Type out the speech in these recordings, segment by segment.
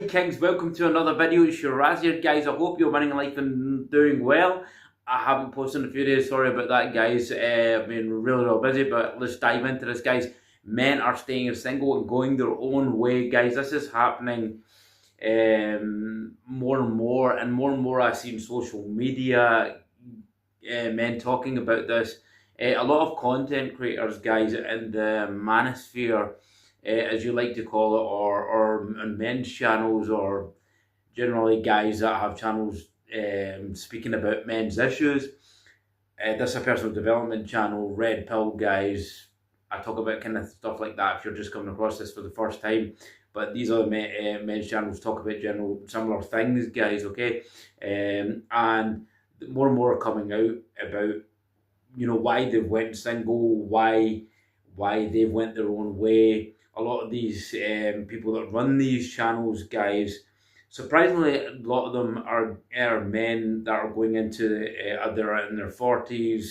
Alright Kings, welcome to another video. It's your Raz here, guys. I hope you're winning life and doing well. I haven't posted in a few days, sorry about that, guys. I've been really busy, but let's dive into this, guys. Men are staying single and going their own way, guys. This is happening more and more, and more I see in social media, men talking about this. A lot of content creators, guys, in the manosphere, as you like to call it, or on men's channels, or generally guys that have channels speaking about men's issues. This is a personal development channel, Red Pill, guys. I talk about kind of stuff like that if you're just coming across this for the first time. But these other men's channels talk about general similar things, guys, okay? And more and more are coming out about, why they've went single, why they've went their own way. A lot of these people that run these channels, guys, surprisingly, a lot of them are men that are going into they're in their 40s,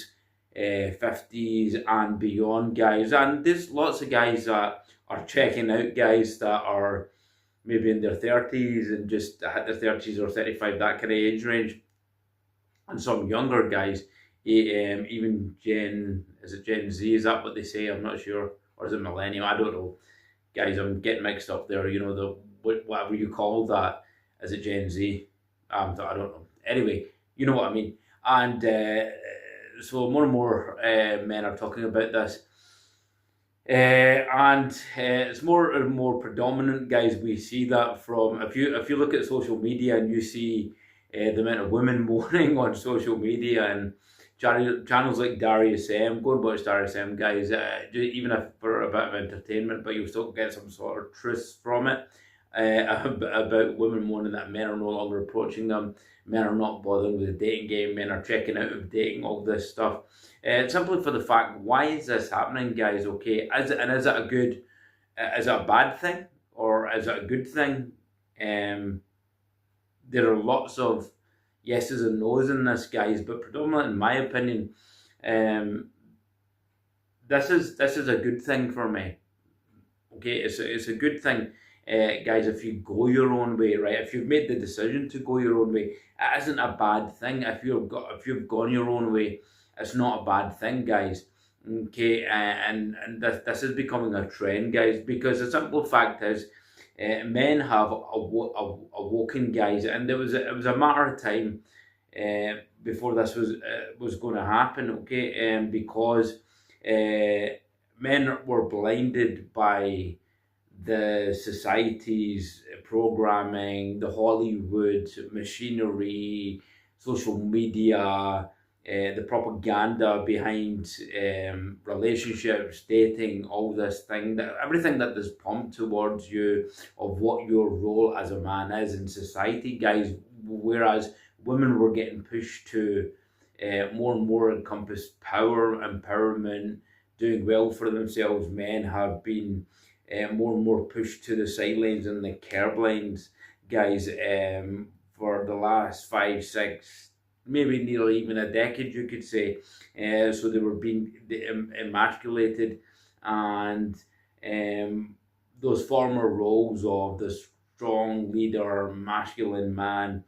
50s and beyond, guys. And there's lots of guys that are checking out, guys that are maybe in their 30s and just hit their 30s or 35, that kind of age range. And some younger guys, even Gen Z, is that what they say? I'm not sure. Or is it millennial? I don't know. Guys, I'm getting mixed up there. Whatever you call that. Is it Gen Z? I don't know. Anyway, you know what I mean. And so more and more men are talking about this. And it's more and more predominant, guys. We see that from, if you look at social media and you see the amount of women moaning on social media, and channels like Darius M, go and watch Darius M, guys, even if for a bit of entertainment, but you'll still get some sort of truth from it, about women moaning that men are no longer approaching them, men are not bothering with the dating game, men are checking out of dating, all this stuff. Simply for the fact, why is this happening, guys? Okay, is it a bad thing, or is it a good thing? There are lots of yeses and nos in this, guys, but predominantly, in my opinion, this is a good thing for me. Okay, it's a good thing, guys. If you go your own way, right? If you've made the decision to go your own way, it isn't a bad thing. If you've gone your own way, it's not a bad thing, guys. Okay, and this is becoming a trend, guys, because the simple fact is, men have awoken, guys, and it was a matter of time before this was going to happen. Okay, because men were blinded by the society's programming, the Hollywood machinery, social media, the propaganda behind relationships, dating, all this thing, everything that is pumped towards you of what your role as a man is in society, guys. Whereas women were getting pushed to more and more encompass power, empowerment, doing well for themselves. Men have been more and more pushed to the sidelines and the curb lines, guys, for the last 5, 6, maybe nearly even a decade, you could say. So they were being emasculated, and those former roles of the strong leader, masculine man,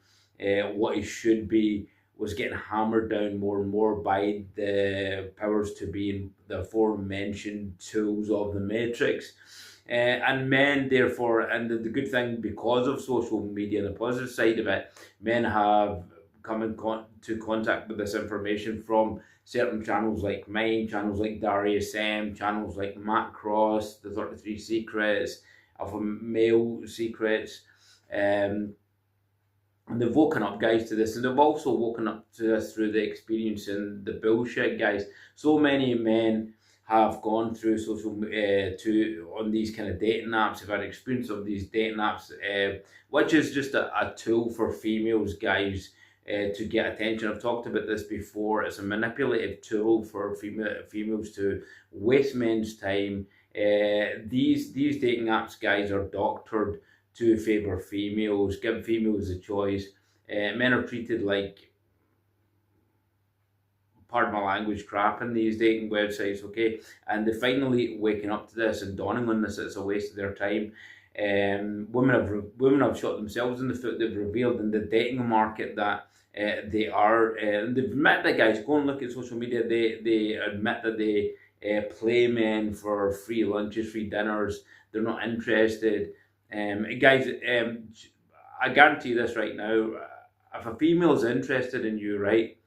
what he should be, was getting hammered down more and more by the powers to be in the aforementioned tools of the Matrix. And men, therefore, and the good thing, because of social media, the positive side of it, men have come into contact with this information from certain channels like mine, channels like Darius M, channels like Matt Cross, the 33 Secrets, Alpha Male Secrets, and they've woken up, guys, to this, and they've also woken up to this through the experience and the bullshit, guys. So many men have gone through on these kind of dating apps, have had experience of these dating apps, which is just a tool for females, guys, to get attention. I've talked about this before. It's a manipulative tool for females to waste men's time. These dating apps, guys, are doctored to favour females, give females a choice. Men are treated like, pardon my language, crap in these dating websites, okay? And they're finally waking up to this and dawning on this, it's a waste of their time. Women have shot themselves in the foot. They've revealed in the dating market that they are. They've admitted that, guys. Go and look at social media. They admit that they play men for free lunches, free dinners. They're not interested. Guys, I guarantee this right now. If a female is interested in you, right,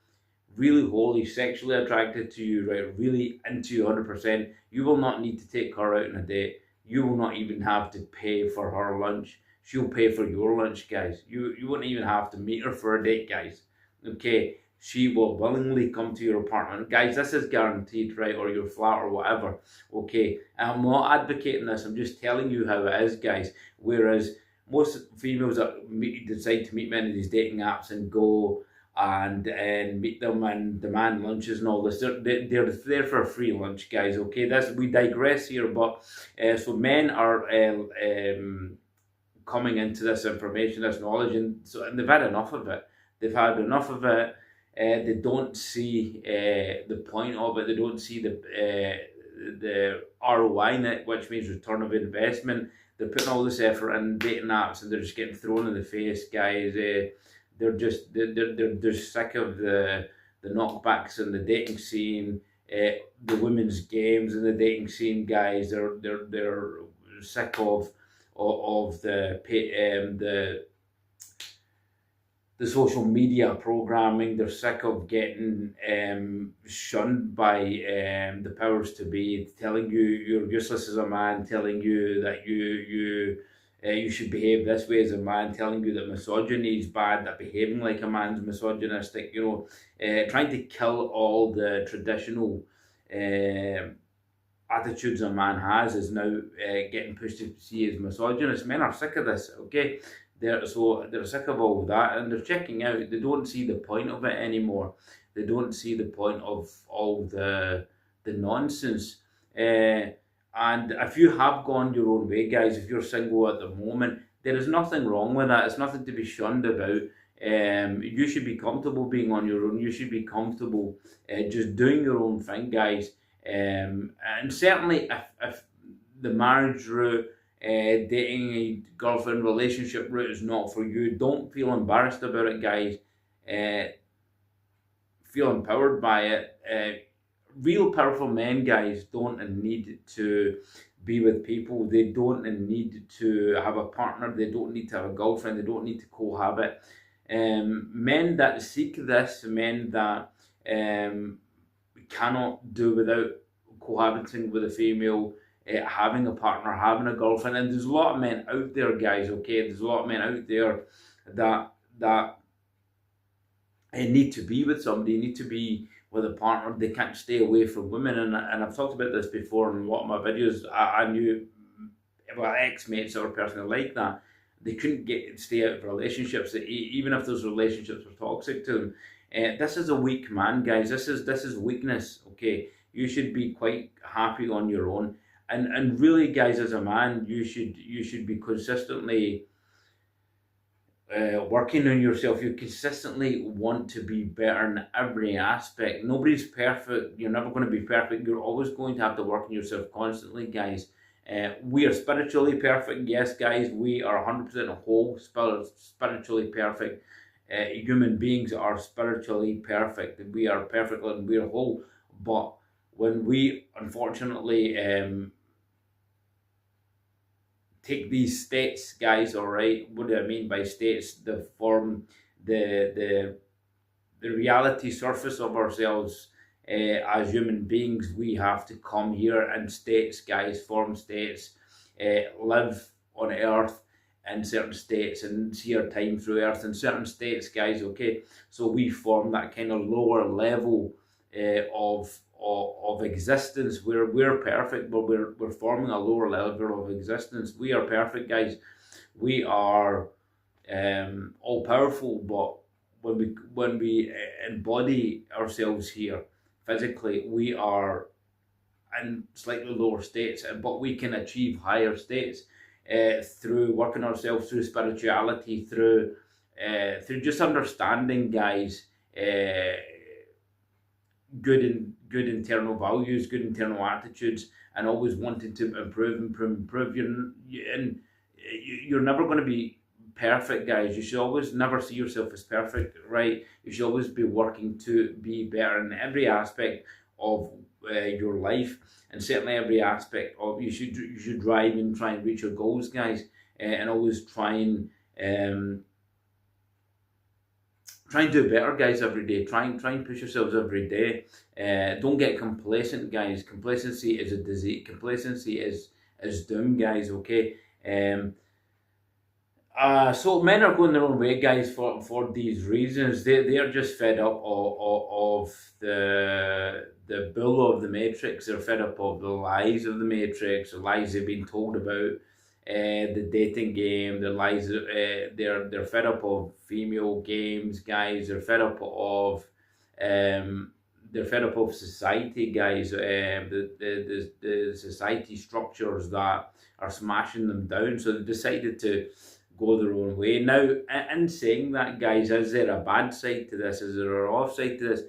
really wholly sexually attracted to you, right, really into you 100%, you will not need to take her out on a date. You will not even have to pay for her lunch. She'll pay for your lunch, guys. You wouldn't even have to meet her for a date, guys. Okay, she will willingly come to your apartment, guys. This is guaranteed, right, or your flat or whatever. Okay, I'm not advocating this. I'm just telling you how it is, guys. Whereas most females that decide to meet many of these dating apps and go and meet them and demand lunches and all this. They're there for a free lunch, guys. Okay, that's, we digress here, but so men are coming into this information, this knowledge, and they've had enough of it. They've had enough of it. They don't see the point of it. They don't see the ROI in it, which means return of investment. They're putting all this effort in dating apps, and they're just getting thrown in the face, guys. They're sick of the knockbacks in the dating scene, the women's games in the dating scene, guys. They're sick of the social media programming. They're sick of getting shunned by the powers to be, telling you you're useless as a man, telling you that you should behave this way as a man, telling you that misogyny is bad, that behaving like a man's misogynistic, trying to kill all the traditional attitudes a man has is now getting pushed to see as misogynist. Men are sick of this, okay? They're sick of all of that, and they're checking out. They don't see the point of it anymore. They don't see the point of all the nonsense. And if you have gone your own way, guys, if you're single at the moment, there is nothing wrong with that. It's nothing to be shunned about. You should be comfortable being on your own. You should be comfortable just doing your own thing, guys. And certainly, if the marriage route, dating a girlfriend relationship route is not for you, don't feel embarrassed about it, guys. Feel empowered by it. Real powerful men, guys, don't need to be with people. They don't need to have a partner. They don't need to have a girlfriend. They don't need to cohabit. Men that seek this, men that cannot do without cohabiting with a female, having a partner, having a girlfriend, and there's a lot of men out there, guys. Okay, there's a lot of men out there that need to be with somebody, need to be with a partner. They can't stay away from women, and I've talked about this before in a lot of my videos. I knew about ex-mates or personally like that. They couldn't stay out of relationships, even if those relationships were toxic to them. This is a weak man, guys. This is weakness. Okay, you should be quite happy on your own, and really, guys, as a man, you should be consistently working on yourself. You consistently want to be better in every aspect. Nobody's perfect. You're never going to be perfect. You're always going to have to work on yourself constantly, guys. We are spiritually perfect. Yes, guys, we are 100% whole, spiritually perfect. Human beings are spiritually perfect. We are perfect and we are whole. But when we unfortunately take these states, guys, all right, what do I mean by states? The form, the reality surface of ourselves as human beings. We have to come here in states, guys, form states, live on earth in certain states and see our time through earth in certain states, guys. Okay, so we form that kind of lower level of existence where we're perfect, but we're forming a lower level of existence. We are perfect, guys. We are all powerful, but when we embody ourselves here physically, we are in slightly lower states, but we can achieve higher states through working ourselves, through spirituality, through just understanding, guys, good internal values, good internal attitudes, and always wanting to improve. And you're never going to be perfect, guys. You should always never see yourself as perfect, right? You should always be working to be better in every aspect of your life, and certainly every aspect of you should drive and try and reach your goals, guys, and always um, try and do better, guys, every day. Try and push yourselves every day. Don't get complacent, guys. Complacency is a disease. Complacency is doom, guys. Okay. So men are going their own way, guys, for these reasons. They are just fed up of the bull of the Matrix. They're fed up of the lies of the Matrix, the lies they've been told about, the dating game, the lies. They're fed up of female games, guys. They're fed up of society, guys. The society structures that are smashing them down. So they decided to go their own way. Now, in saying that, guys, is there a bad side to this? Is there an off side to this?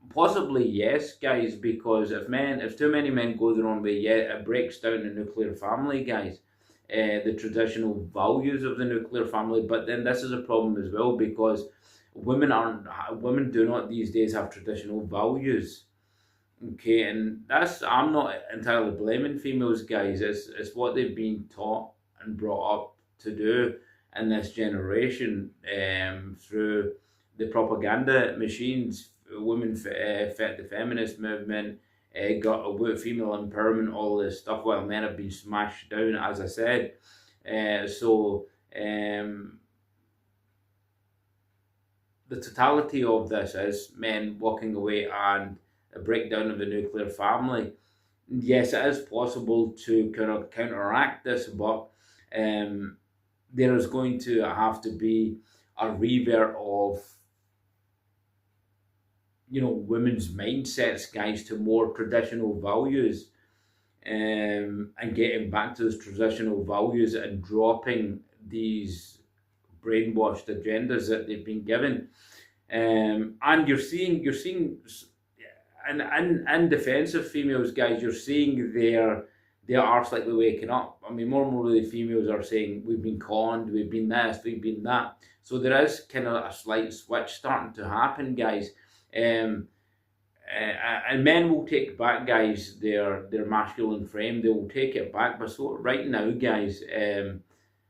Possibly yes, guys, because if too many men go their own way, yeah, it breaks down the nuclear family, guys. The traditional values of the nuclear family. But then this is a problem as well, because women do not these days have traditional values. Okay, and I'm not entirely blaming females, guys. It's what they've been taught and brought up to do in this generation, through the propaganda machines. Women, the feminist movement, got about female empowerment, all this stuff, while men have been smashed down, as I said. So the totality of this is men walking away and a breakdown of the nuclear family. Yes, it is possible to kind of counteract this, but there is going to have to be a revert of women's mindsets, guys, to more traditional values, and getting back to those traditional values and dropping these brainwashed agendas that they've been given. And you're seeing and defensive females, guys, you're seeing they are slightly waking up. I mean, more and more of the females are saying, we've been conned, we've been this, we've been that. So there is kind of a slight switch starting to happen, guys. And men will take back, guys, their masculine frame. They will take it back. But so right now, guys,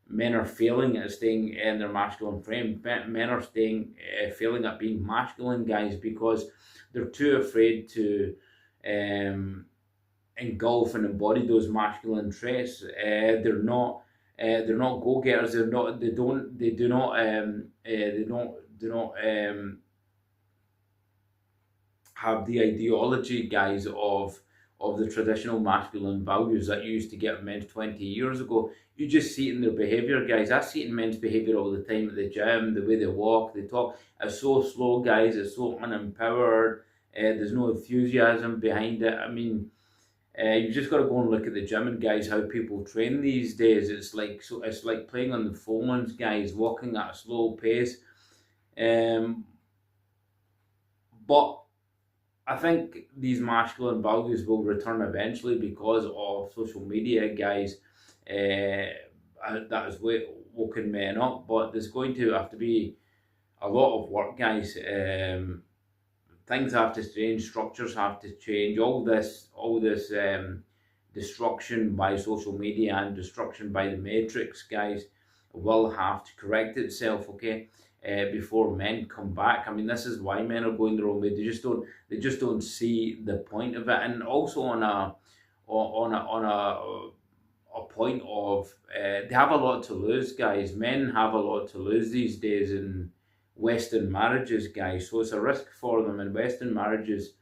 men are failing at staying in their masculine frame. Men are failing at being masculine, guys, because they're too afraid to engulf and embody those masculine traits. They're not go getters. They do not have the ideology, guys, of the traditional masculine values that you used to get men 20 years ago. You just see it in their behaviour, guys. I see it in men's behaviour all the time at the gym, the way they walk, they talk. It's so slow, guys. It's so unempowered. There's no enthusiasm behind it. I mean, you just got to go and look at the gym, and guys, how people train these days. It's like playing on the phones, guys, walking at a slow pace. But I think these masculine values will return eventually because of social media, guys. That has woken men up, but there's going to have to be a lot of work, guys. Things have to change, structures have to change. All this destruction by social media and destruction by the Matrix, guys, will have to correct itself. Okay. Before men come back. I mean, this is why men are going their own way. They just don't see the point of it. And also on a point of they have a lot to lose, guys. Men have a lot to lose these days in Western marriages, guys. So it's a risk for them in Western marriages.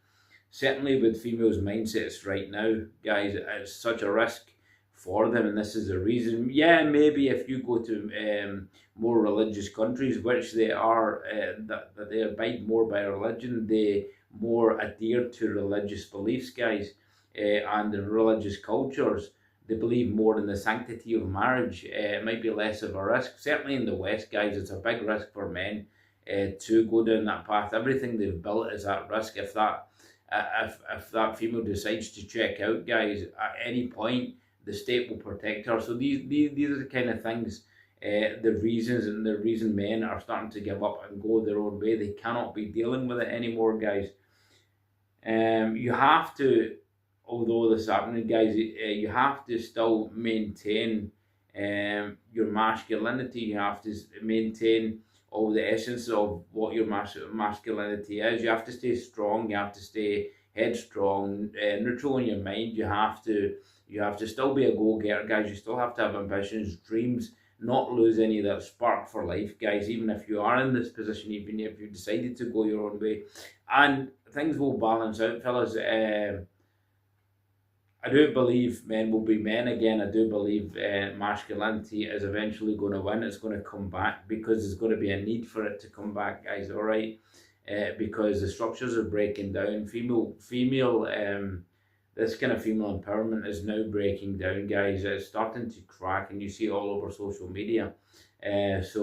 Certainly with females' mindsets right now, guys, it's such a risk for them, and this is the reason. Yeah, maybe if you go to more religious countries, which they are, that they abide more by religion, they more adhere to religious beliefs, guys, and the religious cultures. They believe more in the sanctity of marriage. It might be less of a risk. Certainly in the West, guys, it's a big risk for men to go down that path. Everything they've built is at risk. If that female decides to check out, guys, at any point, the state will protect her. So these are the kind of things, the reasons, and the reason men are starting to give up and go their own way. They cannot be dealing with it anymore, guys. You have to, although this is happening, guys, you have to still maintain your masculinity. You have to maintain all the essence of what your masculinity is. You have to stay strong. You have to stay headstrong, neutral in your mind. You have to still be a go-getter, guys. You still have to have ambitions, dreams. Not lose any of that spark for life, guys. Even if you are in this position, even if you've decided to go your own way, and things will balance out, fellas. I do believe men will be men again. I do believe masculinity is eventually going to win. It's going to come back because there's going to be a need for it to come back, guys. All right, because the structures are breaking down. This kind of female empowerment is now breaking down, guys. It's starting to crack, and you see it all over social media. With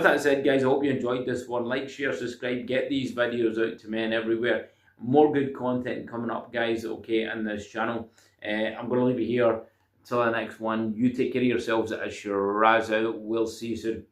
that said, guys, I hope you enjoyed this one. Like, share, subscribe, get these videos out to men everywhere. More good content coming up, guys, okay, in this channel. I'm going to leave you here until the next one. You take care of yourselves. It's Shiraz out. We'll see you soon.